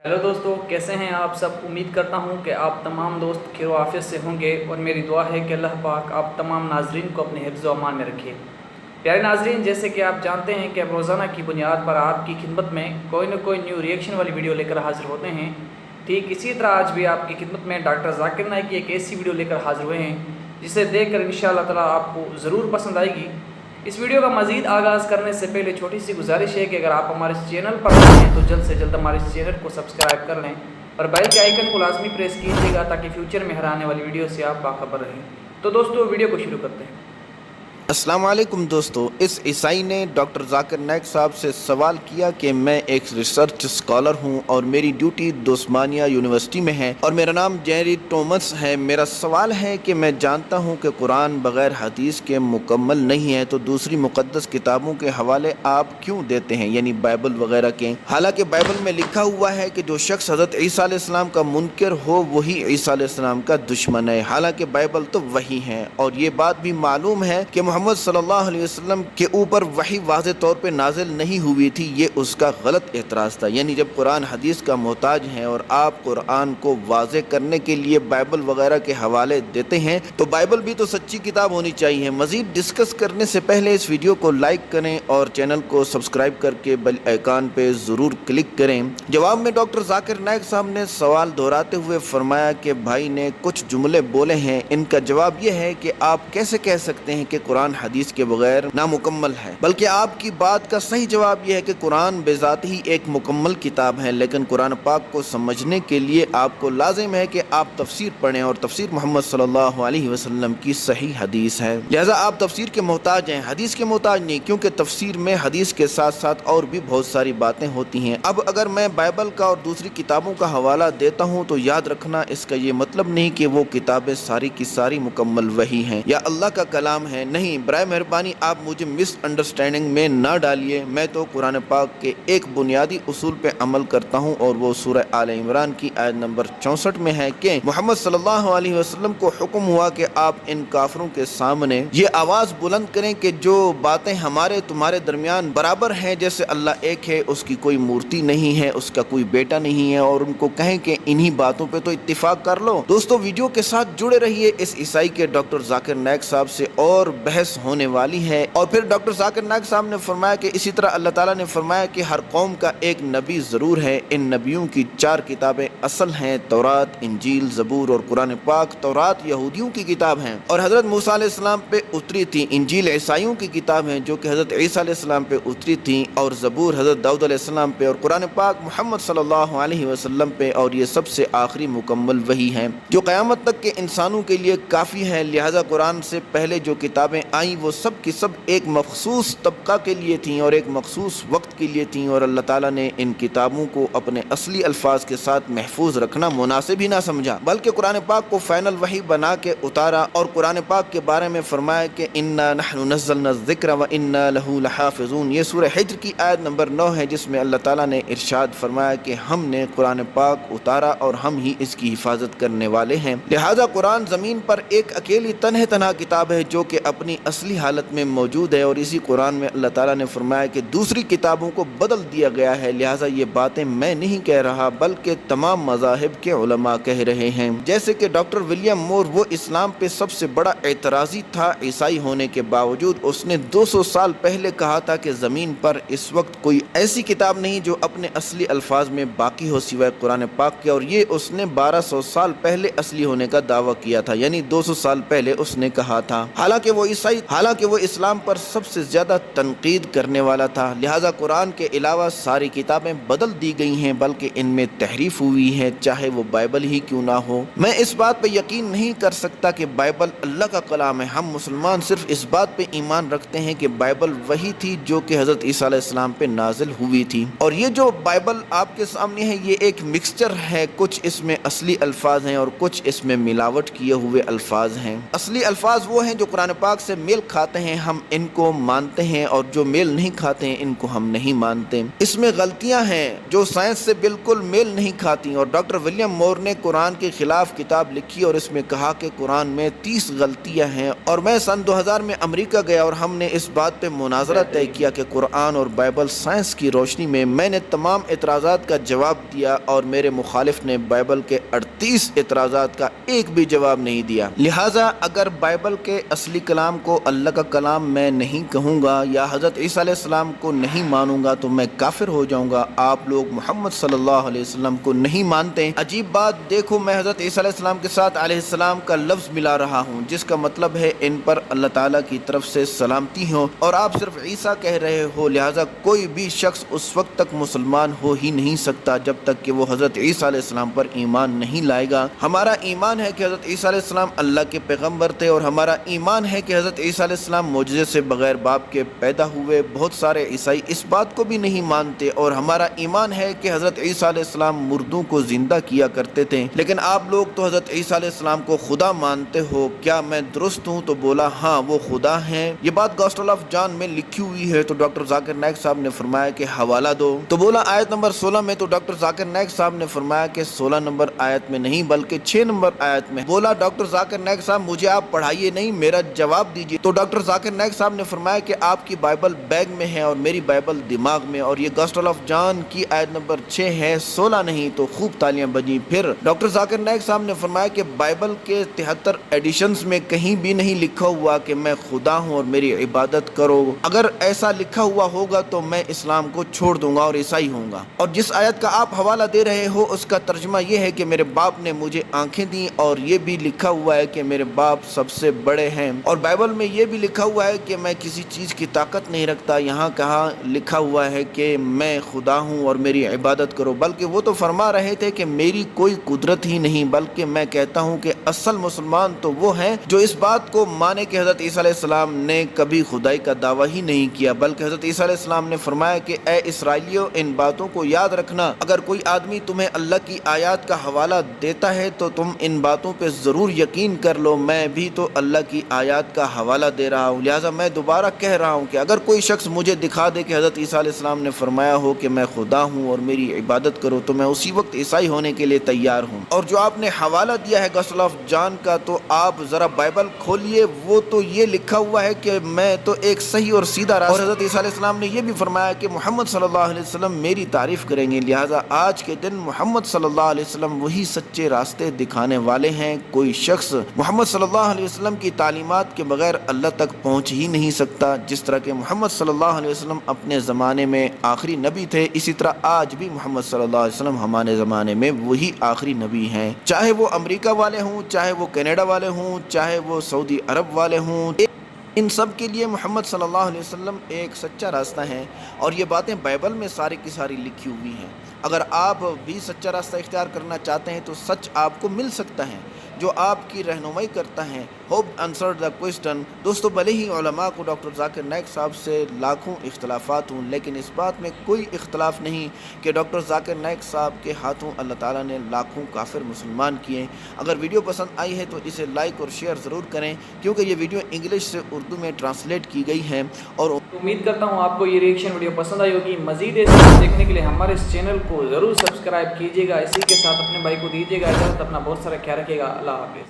Hello दोस्तों, कैसे हैं आप सब। उम्मीद करता हूं कि आप तमाम दोस्त खैर आफियत से होंगे और मेरी दुआ है कि अल्लाह पाक आप तमाम नाजरीन को अपने हिफ्ज़ व अमान में रखे। प्यारे नाजरीन, जैसे कि आप जानते हैं कि अब रोज़ाना की बुनियाद पर आपकी खिदमत में कोई न कोई न्यू रिएक्शन वाली वीडियो लेकर हाज़िर होते हैं। ठीक इसी तरह आज भी आपकी खिदमत में डॉक्टर जाकिर नाइक की एक ऐसी वीडियो लेकर हाज़िर हुए हैं जिसे देख कर इंशाअल्लाह ताला आपको ज़रूर पसंद आएगी। इस वीडियो का मज़ीद आगाज़ करने से पहले छोटी सी गुजारिश है कि अगर आप हमारे इस चैनल पर नए हैं तो जल्द से जल्द हमारे इस चैनल को सब्सक्राइब कर लें और बेल के आइकन को लाजमी प्रेस कीजिएगा ताकि फ्यूचर में हर आने वाली वीडियो से आप बाखबर रहें। तो दोस्तों, वीडियो को शुरू करते हैं। अस्सलाम वालेकुम दोस्तों, इस ईसाई ने डॉक्टर जाकिर नाइक साहब से सवाल किया कि मैं एक रिसर्च स्कॉलर हूं और मेरी ड्यूटी दोस्मानिया यूनिवर्सिटी में है और मेरा नाम जेरी टॉमस है। मेरा सवाल है कि मैं जानता हूं कि कुरान बगैर हदीस के मुकम्मल नहीं है, तो दूसरी मुक़द्दस किताबों के हवाले आप क्यों देते हैं, यानी बाइबल वगैरह के। हालांकि बाइबल में लिखा हुआ है कि जो शख्स हज़रत ईसा अलैहिस्सलाम का मुनकर हो वही ईसा अलैहिस्सलाम का दुश्मन है। हालांकि बाइबल तो वही है और ये बात भी मालूम है कि मोहम्मद सल्लल्लाहु अलैहि वसल्लम के ऊपर वही वाज़े तौर पे नाजिल नहीं हुई थी। ये उसका गलत एतराज़ था। यानी जब कुरान हदीस का मोहताज है और आप कुरान को वाज़े करने के लिए बाइबल वगैरह के हवाले देते हैं तो बाइबल भी तो सच्ची किताब होनी चाहिए। मज़ीद डिस्कस करने से पहले इस वीडियो को लाइक करें और चैनल को सब्सक्राइब करके बेल आइकन पे ज़रूर क्लिक करें। जवाब में डॉक्टर जाकिर नाइक साहब ने सवाल दोहराते हुए फरमाया कि भाई ने कुछ जुमले बोले हैं, इनका जवाब यह है कि आप कैसे कह सकते हैं कि कुरान हदीस के बगैर नामुकम्मल है। बल्कि आपकी बात का सही जवाब यह है कि कुरान बेजात ही एक मुकम्मल किताब है, लेकिन कुरान पाक को समझने के लिए आपको लाजिम है कि आप तफसीर पढ़ें और तफसीर मोहम्मद सल्लल्लाहु अलैहि वसल्लम की सही हदीस है। लिहाजा आप तफसीर के मोहताज हैं, हदीस के मोहताज नहीं, क्योंकि तफसीर में हदीस के साथ साथ और भी बहुत सारी बातें होती हैं। अब अगर मैं बाइबल का और दूसरी किताबों का हवाला देता हूँ तो याद रखना इसका ये मतलब नहीं कि वो किताबें सारी की सारी मुकम्मल वही हैं या अल्लाह का कलाम है। नहीं, बराए मेहरबानी आप मुझे मिस अंडरस्टैंडिंग में ना डालिए। मैं तो कुरान पाक के एक बुनियादी उसूल पे अमल करता हूँ और वो सूरह आल इमरान की आयत नंबर 64 में है कि मोहम्मद सल्लल्लाहु अलैहि वसल्लम को हुक्म हुआ कि आप इन काफिरों के सामने ये आवाज़ बुलंद करें कि जो बातें हमारे तुम्हारे दरमियान बराबर हैं, जैसे अल्लाह एक है, उसकी कोई मूर्ति नहीं है, उसका कोई बेटा नहीं है, और उनको कहें कि इन्हीं बातों पे तो इत्तिफाक कर लो। दोस्तों, वीडियो के साथ जुड़े रहिए। इस ईसाई के डॉक्टर जाकिर नाइक साहब से और बहस होने वाली है। और फिर डॉक्टर जाकिर नाइक साहब ने फरमाया कि इसी तरह अल्लाह ताला ने फरमाया कि हर कौम का एक नबी ज़रूर है। इन नबियों की 4 किताबें असल हैं, तौरात, इंजील, ज़बूर और कुरान पाक। तौरात यहूदियों की किताब है और हज़रत मूसा अलैहिस्सलाम पे उतरी थी। इंजील ईसाइयों की किताब है जो कि हज़रत ईसा अलैहिस्सलाम पे उतरी थी, और ज़बूर हज़रत दाऊद अलैहिस्सलाम पे, और कुरान पाक मोहम्मद सल्लल्लाहु अलैहि वसल्लम पे, और ये सबसे आखिरी मुकम्मल वही है जो क़यामत तक के इंसानों के लिए काफ़ी है। लिहाजा कुरान से पहले जो किताबें आई वो सब की सब एक मखसूस तबका के लिए थी और एक मखसूस वक्त के लिए थी, और अल्लाह ताला ने इन किताबों को अपने असली अल्फाज के साथ महफूज रखना मुनासिब ही ना समझा, बल्कि कुरान पाक को फाइनल वही बना के उतारा। और कुरान पाक के बारे में फरमाया कि इन्ना नहनु नज़्ज़लना ज़िक्र व इन्ना लहू लहाफ़िज़ून। ये सूरह हिज्र की आयत नंबर 9 है, जिसमें अल्लाह ताला ने इरशाद फरमाया कि हमने कुरान पाक उतारा और हम ही इसकी हिफाजत करने वाले हैं। लिहाजा कुरान ज़मीन पर एक अकेली तन्हा किताब है जो कि अपनी असली हालत में मौजूद है, और इसी कुरान में अल्लाह ताला ने फरमाया कि दूसरी किताबों को बदल दिया गया है। लिहाजा ये बातें मैं नहीं कह रहा बल्कि तमाम मज़ाहिब के उलमा कह रहे हैं। जैसे कि डॉक्टर विलियम मोर, वो इस्लाम पे सबसे बड़ा एतराज़ी था ईसाई होने के बावजूद। उसने 200 साल पहले कहा था कि ज़मीन पर इस वक्त कोई ऐसी किताब नहीं जो अपने असली अल्फाज में बाकी हो सिवाय कुरान पाक के, और ये उसने 1200 साल पहले असली होने का दावा किया था, यानी 200 साल पहले उसने कहा था। हालांकि वो इस्लाम पर सबसे ज़्यादा तनकीद करने वाला था। लिहाजा कुरान के अलावा सारी किताबें बदल दी गई हैं, बल्कि इनमें तहरीफ हुई है, चाहे वो बाइबल ही क्यों ना हो। मैं इस बात पे यकीन नहीं कर सकता कि बाइबल अल्लाह का कलाम है। हम मुसलमान सिर्फ इस बात पे ईमान रखते हैं कि बाइबल वही थी जो कि हज़रत ईसा अलैहिस्सलाम पे नाजिल हुई थी, और ये जो बाइबल आपके सामने है ये एक मिक्सचर है। कुछ इसमें असली अल्फाज हैं और कुछ इसमें मिलावट किए हुए अल्फाज हैं। असली अल्फाज वो हैं जो कुरान पाक से میل کھاتے ہیں ہم ان کو مانتے ہیں اور جو میل نہیں کھاتے ہیں ان کو ہم نہیں مانتے۔ اس میں غلطیاں ہیں جو سائنس سے بالکل میل نہیں کھاتی، اور ڈاکٹر ولیم مور نے قرآن کے خلاف کتاب لکھی اور اس میں کہا کہ قرآن میں 30 غلطیاں ہیں۔ اور میں سن 2000 میں امریکہ گیا اور ہم نے اس بات پہ مناظرہ طے کیا کہ قرآن اور بائبل سائنس کی روشنی میں نے تمام اعتراضات کا جواب دیا اور میرے مخالف نے بائبل کے 38 اعتراضات کا ایک بھی جواب نہیں دیا۔ لہٰذا اگر بائبل کے اصلی کلام کو اللہ کا کلام میں نہیں کہوں گا یا حضرت عیسیٰ علیہ السلام کو نہیں مانوں گا تو میں کافر ہو جاؤں گا۔ آپ لوگ محمد صلی اللہ علیہ وسلم کو نہیں مانتے۔ عجیب بات دیکھو، میں حضرت عیسیٰ علیہ السلام کے ساتھ علیہ السلام کا لفظ ملا رہا ہوں جس کا مطلب ہے ان پر اللہ تعالیٰ کی طرف سے سلامتی ہو، اور آپ صرف عیسیٰ کہہ رہے ہو۔ لہٰذا کوئی بھی شخص اس وقت تک مسلمان ہو ہی نہیں سکتا جب تک کہ وہ حضرت عیسیٰ علیہ السلام پر ایمان نہیں لائے گا۔ ہمارا ایمان ہے کہ حضرت عیسیٰ علیہ السلام اللہ کے پیغمبر تھے، اور ہمارا ایمان ہے کہ حضرت عیسیٰ علیہ السلام معجزے سے بغیر باپ کے پیدا ہوئے۔ بہت سارے عیسائی اس بات کو بھی نہیں مانتے۔ اور ہمارا ایمان ہے کہ حضرت عیسیٰ علیہ السلام مردوں کو زندہ کیا کرتے تھے، لیکن آپ لوگ تو حضرت عیسیٰ علیہ السلام کو خدا مانتے ہو۔ کیا میں درست ہوں؟ تو بولا ہاں وہ خدا ہیں۔ یہ بات گاسپل آف جان میں لکھی ہوئی ہے۔ تو ڈاکٹر ذاکر نائک صاحب نے فرمایا کہ حوالہ دو۔ تو بولا آیت نمبر 16 میں۔ تو ڈاکٹر ذاکر نائک صاحب نے فرمایا کہ 16 نمبر آیت میں نہیں بلکہ 6 نمبر آیت میں۔ بولا ڈاکٹر ذاکر نائک صاحب مجھے آپ پڑھائیے نہیں، میرا جواب دیجیے۔ تو ڈاکٹر ذاکر نائک صاحب نے فرمایا کہ آپ کی بائبل بیگ میں ہے اور میری بائبل دماغ میں، اور یہ گاسپل آف جان کی آیت نمبر 6 ہے، 16 نہیں۔ تو خوب تالیاں بجیں۔ پھر ڈاکٹر ذاکر نائک صاحب نے فرمایا کہ بائبل کے 73 ایڈیشنز میں کہیں بھی نہیں لکھا ہوا کہ میں خدا ہوں اور میری عبادت کرو۔ اگر ایسا لکھا ہوا ہوگا تو میں اسلام کو چھوڑ دوں گا اور عیسائی ہوں گا۔ اور جس آیت کا آپ حوالہ دے رہے ہو اس کا ترجمہ یہ ہے کہ میرے باپ نے مجھے آنکھیں دیں، اور یہ بھی لکھا ہوا ہے کہ میرے باپ سب سے بڑے ہیں۔ اور بائبل میں یہ بھی لکھا ہوا ہے کہ میں کسی چیز کی طاقت نہیں رکھتا۔ یہاں کہاں لکھا ہوا ہے کہ میں خدا ہوں اور میری عبادت کرو، بلکہ وہ تو فرما رہے تھے کہ میری کوئی قدرت ہی نہیں، بلکہ میں کہتا ہوں کہ اصل مسلمان تو وہ ہیں جو اس بات کو مانے کہ حضرت عیسیٰ علیہ السلام نے کبھی خدائی کا دعویٰ ہی نہیں کیا، بلکہ حضرت عیسیٰ علیہ السلام نے فرمایا کہ اے اسرائیلیوں، ان باتوں کو یاد رکھنا، اگر کوئی آدمی تمہیں اللہ کی آیات کا حوالہ دیتا ہے تو تم ان باتوں پہ ضرور یقین کر لو، میں بھی تو اللہ کی آیات کا حوالہ دے رہا ہوں۔ لہٰذا میں دوبارہ کہہ رہا ہوں کہ اگر کوئی شخص مجھے دکھا دے کہ حضرت عیسیٰ علیہ السلام نے فرمایا ہو کہ میں خدا ہوں اور میری عبادت کرو تو میں اسی وقت عیسائی ہونے کے لیے تیار ہوں۔ اور جو آپ نے حوالہ دیا ہے گاسپل آف جان کا، تو آپ ذرا بائبل کھولیے، وہ تو یہ لکھا ہوا ہے کہ میں تو ایک صحیح اور سیدھا راستہ، اور حضرت عیسیٰ علیہ السلام نے یہ بھی فرمایا کہ محمد صلی اللہ علیہ وسلم میری تعریف کریں گے۔ لہٰذا آج کے دن محمد صلی اللہ علیہ وسلم وہی سچے راستے دکھانے والے ہیں۔ کوئی شخص محمد صلی اللہ علیہ وسلم کی تعلیمات کے بغیر اللہ تک پہنچ ہی نہیں سکتا۔ جس طرح کہ محمد صلی اللہ علیہ وسلم اپنے زمانے میں آخری نبی تھے، اسی طرح آج بھی محمد صلی اللہ علیہ وسلم ہمارے زمانے میں وہی آخری نبی ہیں، چاہے وہ امریکہ والے ہوں، چاہے وہ کینیڈا والے ہوں، چاہے وہ سعودی عرب والے ہوں، ان سب کے لیے محمد صلی اللہ علیہ وسلم ایک سچا راستہ ہے۔ اور یہ باتیں بائبل میں ساری کی ساری لکھی ہوئی ہیں۔ اگر آپ بھی سچا راستہ اختیار کرنا چاہتے ہیں تو سچ آپ کو مل سکتا ہے جو آپ کی رہنمائی کرتا ہے۔ Hope answer the question. دوستو، بھلے ہی علماء کو ڈاکٹر ذاکر نائک صاحب سے لاکھوں اختلافات ہوں، لیکن اس بات میں کوئی اختلاف نہیں کہ ڈاکٹر ذاکر نائک صاحب کے ہاتھوں اللہ تعالیٰ نے لاکھوں کافر مسلمان کیے۔ اگر ویڈیو پسند آئی ہے تو اسے لائک اور شیئر ضرور کریں، کیونکہ یہ ویڈیو انگلش سے اردو میں ٹرانسلیٹ کی گئی ہے۔ اور امید کرتا ہوں آپ کو یہ ریئیکشن ویڈیو پسند آئی ہوگی۔ مزید ایسے دیکھنے کے لیے ہمارے اس چینل کو ضرور سبسکرائب کیجیے گا۔ اسی کے ساتھ اپنے بھائی کو دیجیے گا اجازت۔ اپنا بہت سارا خیال رکھیے گا۔ اللہ حافظ۔